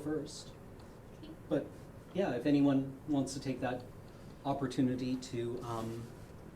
first. But yeah, if anyone wants to take that opportunity to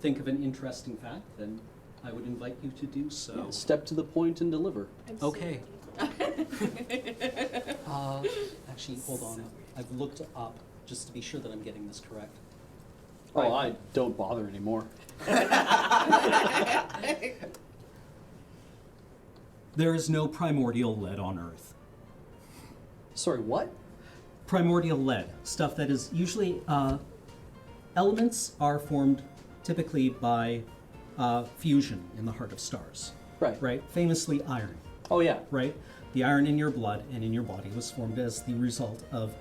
think of an interesting fact, then I would invite you to do so. Yeah, step to the point and deliver. Okay. Actually, hold on. I've looked up just to be sure that I'm getting this correct. Oh, I don't bother anymore. There is no primordial lead on Earth. Sorry, what? Primordial lead, stuff that is usually, elements are formed typically by fusion in the heart of stars. Right. Right? Famously iron. Oh, yeah. Right? The iron in your blood and in your body was formed as the result of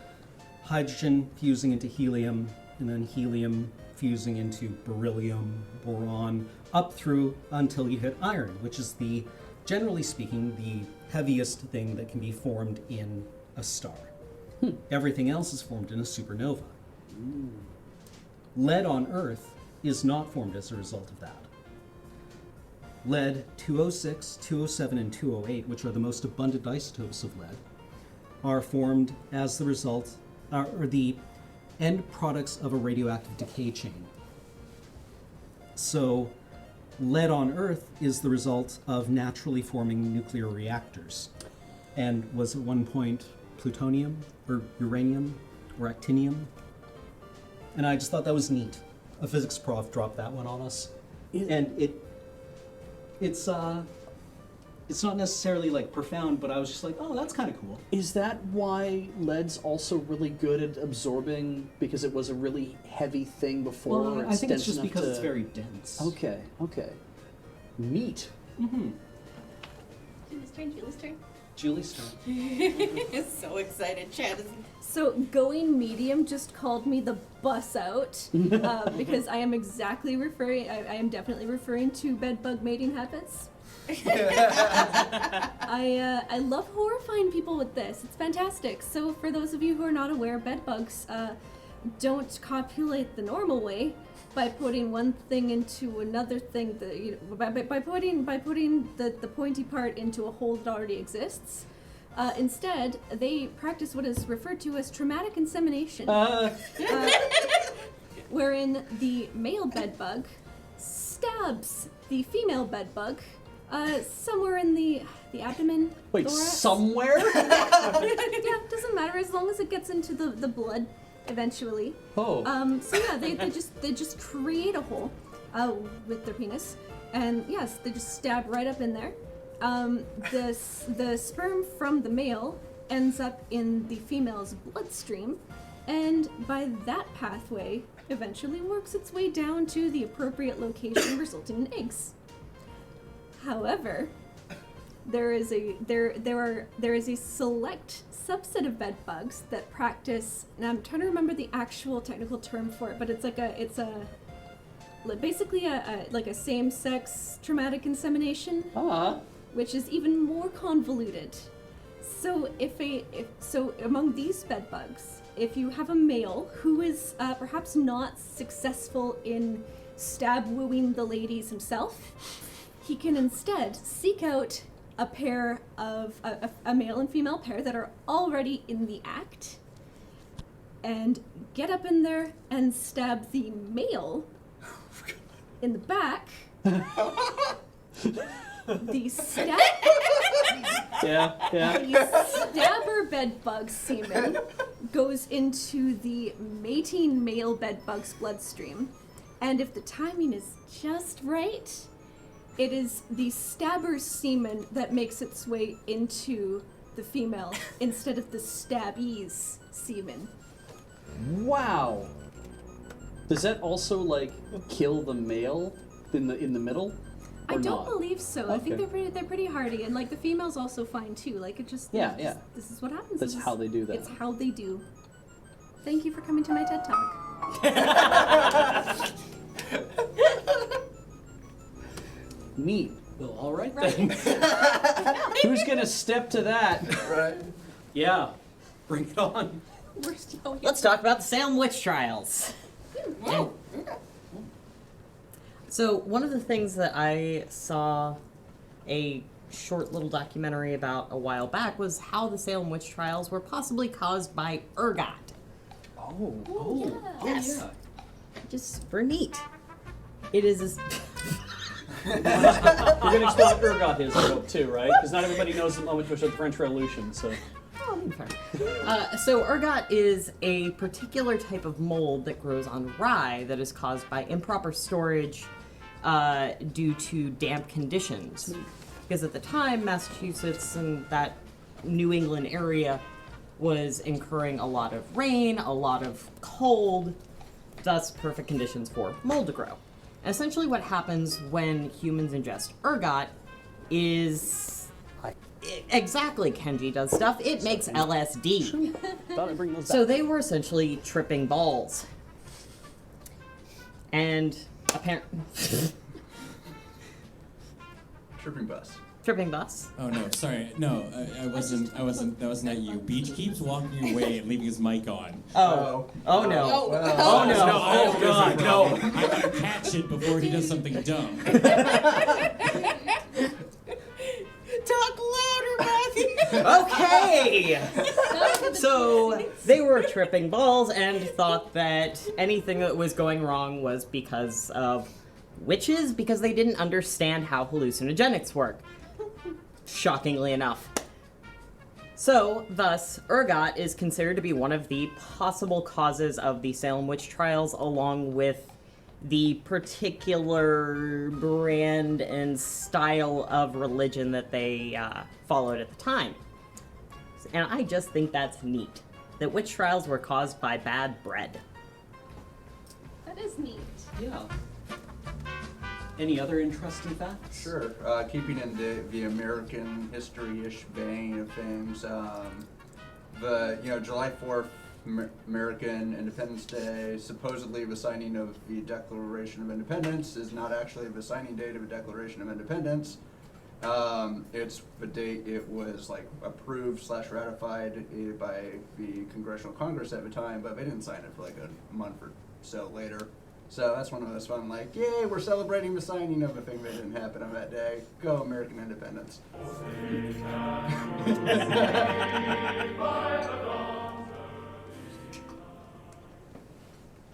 hydrogen fusing into helium, and then helium fusing into beryllium, boron, up through until you hit iron, which is the, generally speaking, the heaviest thing that can be formed in a star. Everything else is formed in a supernova. Lead on Earth is not formed as a result of that. Lead 206, 207, and 208, which are the most abundant isotopes of lead, are formed as the result, or the end products of a radioactive decay chain. So, lead on Earth is the result of naturally forming nuclear reactors, and was at one point plutonium, or uranium, or actinium. And I just thought that was neat. A physics prof dropped that one on us. And it's not necessarily like profound, but I was just like, oh, that's kind of cool. Is that why lead's also really good at absorbing, because it was a really heavy thing before? Well, I think it's just because it's very dense. Okay, okay. Neat. Mm-hmm. Julie's turn. Julie's turn. So excited, Chad. So going medium just called me the bus out because I am exactly referring. I am definitely referring to bedbug mating habits. I love horrifying people with this. It's fantastic. So for those of you who are not aware, bedbugs don't copulate the normal way by putting one thing into another thing. By putting the pointy part into a hole that already exists. Instead, they practice what is referred to as traumatic insemination, wherein the male bedbug stabs the female bedbug somewhere in the abdomen. Wait, thorax. somewhere? Yeah, doesn't matter as long as it gets into the blood eventually. Oh. So yeah, they just create a hole with their penis, and yes, they just stab right up in there. The sperm from the male ends up in the female's bloodstream, and by that pathway eventually works its way down to the appropriate location, resulting in eggs. However, there is a select subset of bedbugs that practice, and I'm trying to remember the actual technical term for it, but it's basically a same-sex traumatic insemination. Which is even more convoluted. So so among these bedbugs, if you have a male who is perhaps not successful in stab wooing the ladies himself, he can instead seek out a pair of a male and female pair that are already in the act, and get up in there and stab the male in the back. The stabber bedbug semen goes into the mating male bedbug's bloodstream, and if the timing is just right, it is the stabber's semen that makes its way into the female instead of the stabby's semen. Wow. Does that also like kill the male in the middle? I don't not? believe so. Okay. I think they're pretty hardy, and like the female's also fine too. Like it just this is what happens. That's how they do that. It's how they do. Thank you for coming to my TED Talk. Neat. Well, all right then. Who's gonna step to that? Right. Yeah, bring it on. Let's talk about the Salem witch trials. So one of the things that I saw a short little documentary about a while back was how the Salem witch trials were possibly caused by ergot. Yes. Just for neat. It is a... We're going to explain what ergot is, I hope, too, right? Because not everybody knows the moment of the French Revolution, so... So ergot is a particular type of mold that grows on rye that is caused by improper storage due to damp conditions. Because at the time, Massachusetts and that New England area was incurring a lot of rain, a lot of cold, thus perfect conditions for mold to grow. And essentially what happens when humans ingest ergot is... Exactly, Kenji does stuff. It makes LSD. Thought I'd bring those back. So they were essentially tripping balls. And apparently... Tripping bus. Tripping bus. Oh no, sorry. No, I wasn't. That was not you. Beach keeps walking away and leaving his mic on. Oh no. Oh no. Oh god, no. I gotta catch it before he does something dumb. Talk louder, Matthew. Okay. So they were tripping balls and thought that anything that was going wrong was because of witches, because they didn't understand how hallucinogenics work. Shockingly enough. So, thus, ergot is considered to be one of the possible causes of the Salem witch trials, along with the particular brand and style of religion that they followed at the time. And I just think that's neat. That witch trials were caused by bad bread. That is neat. Yeah. Any other interesting facts? Sure. Keeping in the American history-ish vein of things, July 4th, American Independence Day, supposedly the signing of the Declaration of Independence, is not actually the signing date of the Declaration of Independence. It's the date it was approved/ratified by the Congressional Congress at the time, but they didn't sign it for like a month or so later. So that's one of those fun, yay, we're celebrating the signing of a thing that didn't happen on that day. Go American independence.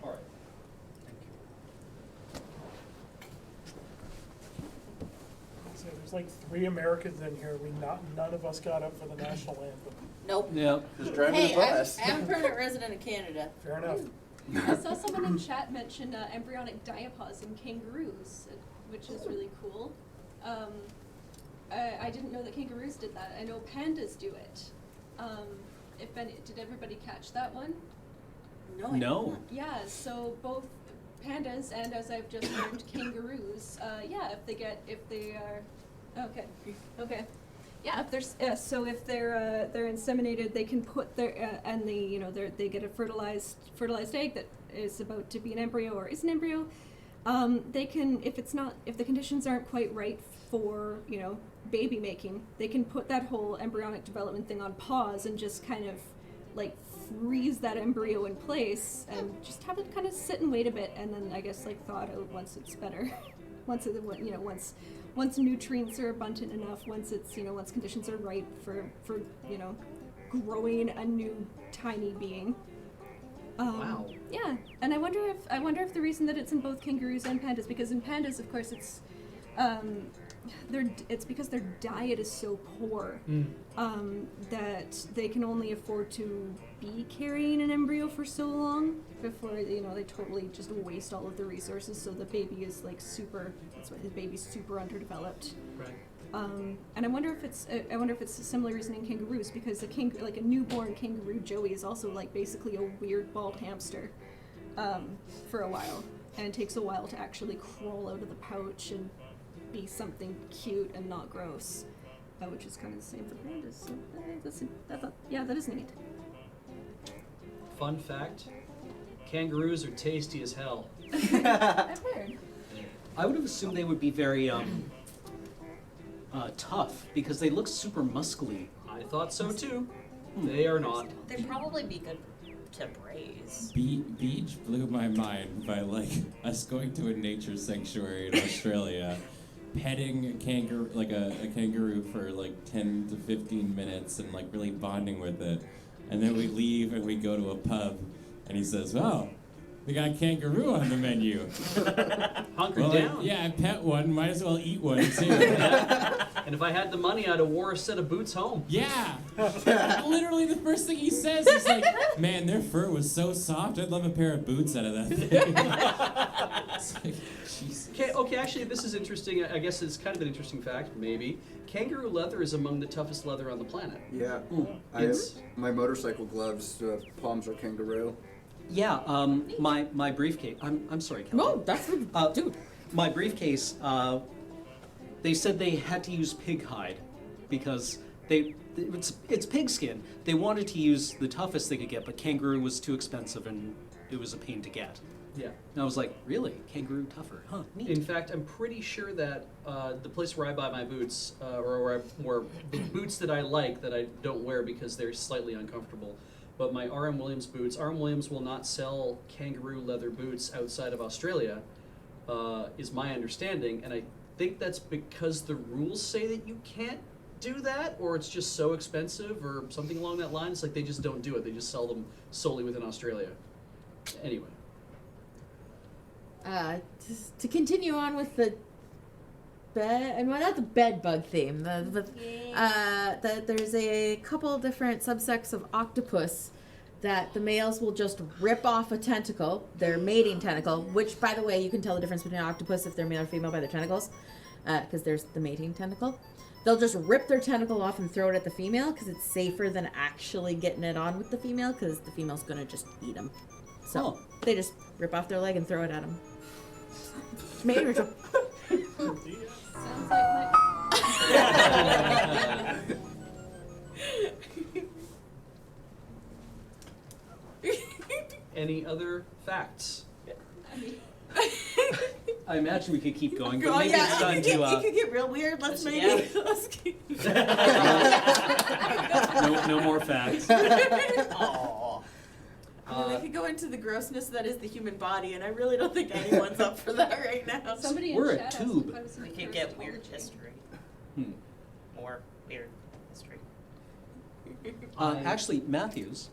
All right. So there's like 3 Americans in here. None of us got up for the national anthem. Nope. Yep. Just driving Hey, the bus. I'm a permanent resident of Canada. Fair enough. I saw someone in chat mention embryonic diapause in kangaroos, which is really cool. I didn't know that kangaroos did that. I know pandas do it. Did everybody catch that one? No. Yeah, so both pandas and, as I've just learned, kangaroos. Yeah, if they're inseminated, they can put their they get a fertilized egg that is about to be an embryo or is an embryo. They can, if the conditions aren't quite right for baby making, they can put that whole embryonic development thing on pause and just kind of freeze that embryo in place and just have it kind of sit and wait a bit, and then I guess thaw it out once it's better. Once nutrients are abundant enough, once conditions are right for growing a new tiny being. Wow. Yeah, and I wonder if the reason that it's in both kangaroos and pandas, because in pandas, of course, it's because their diet is so poor that they can only afford to be carrying an embryo for so long before they totally just waste all of the resources. So the baby is that's why the baby's super underdeveloped. Right. And I wonder if it's a similar reason in kangaroos, because a newborn kangaroo joey is also basically a weird bald hamster for a while, and it takes a while to actually crawl out of the pouch and be something cute and not gross, which is kind of the same for pandas. So that is neat. Fun fact, kangaroos are tasty as hell. I've heard. I would have assumed they would be very tough because they look super muscly. I thought so too. They are not. They'd probably be good to braise. Beach blew my mind by us going to a nature sanctuary in Australia petting a kangaroo, like a kangaroo for like 10 to 15 minutes and like really bonding with it. And then we leave and we go to a pub and he says, "Oh, we got kangaroo on the menu." Hunker Well, down. yeah, I pet one, might as well eat one too. And if I had the money, I'd have wore a set of boots home. Yeah. Literally the first thing he says is like, "Man, their fur was so soft, I'd love a pair of boots out of that thing." It's like, Jesus. Okay, actually, this is interesting. I guess it's kind of an interesting fact, maybe. Kangaroo leather is among the toughest leather on the planet. Yeah. It's- My motorcycle gloves, palms are kangaroo. Yeah, my briefcase. I'm sorry, Kelly. No, that's dude. My briefcase. They said they had to use pig hide because it's pig skin. They wanted to use the toughest they could get, but kangaroo was too expensive and it was a pain to get. Yeah. And I was like, really, kangaroo tougher? Huh? Neat. In fact, I'm pretty sure that the place where I buy my boots, or the boots that I like that I don't wear because they're slightly uncomfortable, but my R.M. Williams boots, R.M. Williams will not sell kangaroo leather boots outside of Australia, is my understanding, and I think that's because the rules say that you can't do that, or it's just so expensive, or something along that line. It's like they just don't do it. They just sell them solely within Australia. Anyway. Just to continue on with the not the bed bug theme. There's a couple different subsects of octopus that the males will just rip off a tentacle, their mating tentacle, which, by the way, you can tell the difference between an octopus if they're male or female by their tentacles, because there's the mating tentacle. They'll just rip their tentacle off and throw it at the female because it's safer than actually getting it on with the female, because the female's going to just eat them. So they just rip off their leg and throw it at them. Mating ritual. Sounds like Any other facts? I imagine we could keep going, but Oh, maybe yeah, it's time it to. could get real weird. Let's maybe. yeah. Let's keep. No more facts. Aww. They could go into the grossness that is the human body, and I really don't think anyone's up for that right now. somebody in We're a chat asked tube. if I was in We the could first get weird college. history. More weird history. Actually, Matthews,